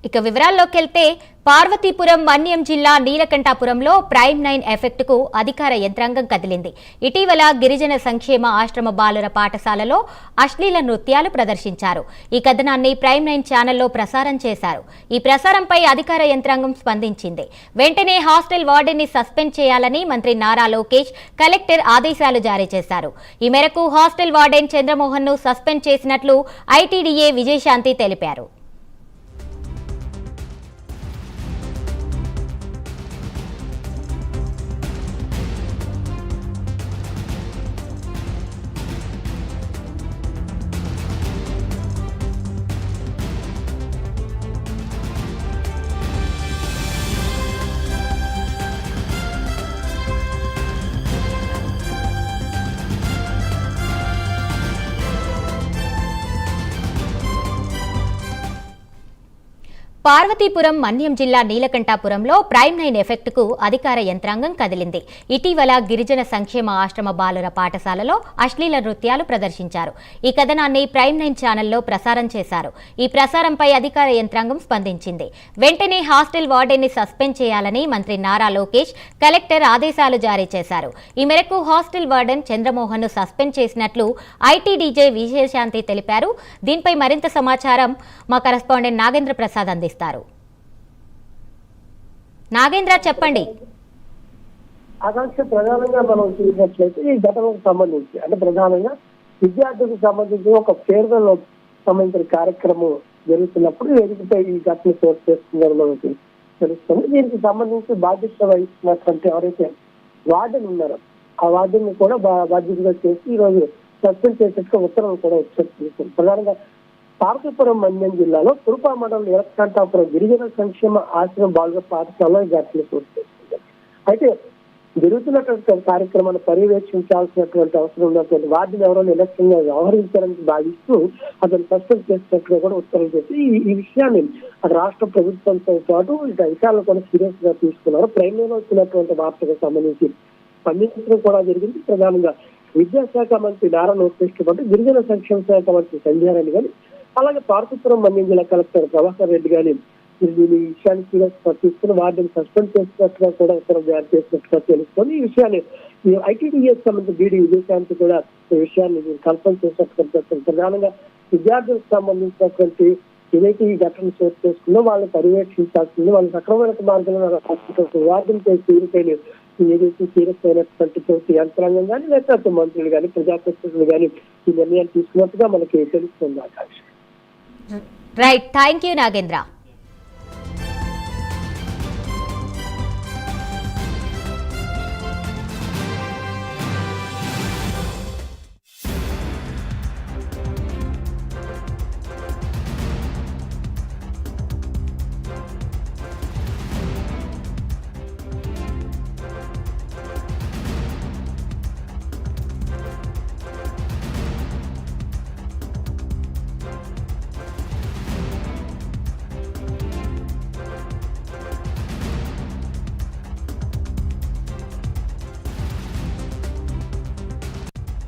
ఇక వివరాల్లోకి వెళ్తే పార్వతీపురం మన్యం జిల్లా నీలకంఠాపురంలో ప్రైమ్ 9 ఎఫెక్ట్ కు అధికార యంత్రాంగం కదిలింది. ఇటీవల గిరిజన సంక్షేమ ఆశ్రమ బాలుర పాఠశాలలో అశ్లీల నృత్యాలు ప్రదర్శించారు. ఈ కథనాన్ని ప్రైమ్ 9 ఛానల్లో ప్రసారం చేశారు. ఈ ప్రసారంపై అధికార యంత్రాంగం స్పందించింది. వెంటనే హాస్టల్ వార్డెన్ని సస్పెండ్ చేయాలని మంత్రి నారా లోకేష్ కలెక్టర్ ఆదేశాలు జారీ చేశారు. ఈ మేరకు హాస్టల్ వార్డెన్ చంద్రమోహన్ ను సస్పెండ్ చేసినట్లు ఐటీడీఏ విజయశాంతి తెలిపారు. పార్వతీపురం మన్యం జిల్లా నీలకంఠాపురంలో ప్రైమ్ 9 ఎఫెక్ట్ కు అధికార యంత్రాంగం కదిలింది. ఇటీవల గిరిజన సంక్షేమ ఆశ్రమ బాలుర పాఠశాలలో అశ్లీల నృత్యాలు ప్రదర్శించారు. ఈ కథనాన్ని ప్రైమ్ 9 ఛానల్లో ప్రసారం చేశారు. ఈ ప్రసారంపై అధికార యంత్రాంగం స్పందించింది. వెంటనే హాస్టల్ వార్డెన్ని సస్పెండ్ చేయాలని మంత్రి నారా లోకేష్ కలెక్టర్ ఆదేశాలు జారీ చేశారు. ఈ మేరకు హాస్టల్ వార్డెన్ చంద్రమోహన్ ను సస్పెండ్ చేసినట్లు ఐటీడీజే విజయశాంతి తెలిపారు. దీనిపై మరింత సమాచారం మా కరెస్పాండెంట్ నాగేంద్ర ప్రసాద్ అందిస్తారు. నాగేంద్ర, చెప్పండి. ఆకాంక్ష ప్రధానంగా మనం చూసినట్లయితే ఈ ఘటనకు సంబంధించి అంటే ప్రధానంగా విద్యార్థులకు సంబంధించి ఒక ఫేర్వెల్ సంబంధించిన కార్యక్రమం జరుగుతున్నప్పుడు వేదికపై ఈ ఘటన చోటు చేస్తుందని మనకి తెలుస్తుంది. దీనికి సంబంధించి బాధ్యత వహిస్తున్నటువంటి ఎవరైతే వార్డెన్ ఉన్నారో ఆ వార్డెన్ కూడా బాధ్యతగా చేసి ఈ రోజు సస్పెండ్ చేసేట్టుగా ఉత్తర్వులు కూడా వచ్చేస్తుంది. ప్రధానంగా పార్వతీపురం మన్యం జిల్లాలో కురుపా మండలం నీలకంఠాపురం గిరిజన సంక్షేమ ఆశ్రమ బాలుర పాఠశాలలో ఈ ఘటన చోటు చేస్తుంది. అయితే జరుగుతున్నటువంటి కార్యక్రమాన్ని పర్యవేక్షించాల్సినటువంటి అవసరం ఉన్నటువంటి వార్డుని ఎవరైనా నిర్లక్ష్యంగా వ్యవహరించాలని భావిస్తూ అతను సస్పెండ్ చేసినట్టుగా కూడా ఉత్తర్వులు చేసి ఈ విషయాన్ని రాష్ట్ర ప్రభుత్వంతో పాటు ఇటు అధికారులు కూడా సీరియస్ గా తీసుకున్నారు. ప్రైమ్ లో వచ్చినటువంటి వార్తకు సంబంధించి స్పందించడం కూడా జరిగింది. ప్రధానంగా విద్యాశాఖ మంత్రి నారా లోకేష్ పాటు గిరిజన సంక్షేమ శాఖ మంత్రి సంధ్యారాణి గాని అలాగే పార్వతీపురం మన్యం జిల్లా కలెక్టర్ ప్రభాకర్ రెడ్డి గాని దీని విషయాన్ని సీరియస్ తీసుకుని వార్డుని సస్పెండ్ చేసినట్టుగా కూడా ఉత్తర్వులు జారీ చేసినట్టుగా తెలుస్తుంది. ఈ విషయాన్ని ఐటీడీఏకి సంబంధించి బీడీ విజయశాంతి కూడా ఈ విషయాన్ని కన్ఫర్మ్ చేసినట్టుగా తెలుస్తుంది. ప్రధానంగా విద్యార్థులకు సంబంధించినటువంటి ఏదైతే ఈ ఘటన చోటు చేసుకుందో వాళ్ళని పర్యవేక్షించాల్సింది, వాళ్ళని సక్రమమైన మార్గంలో వార్డుని తీరుపైన ఏదైతే సీరియస్ అయినటువంటి యంత్రాంగం కానీ లేకపోతే మంత్రులు కానీ ప్రజాప్రతినిధులు కానీ ఈ నిర్ణయాలు తీసుకున్నట్టుగా మనకి తెలుస్తుంది. ఆకాంక్ష రైట్, థ్యాంక్ యూ నాగేంద్ర.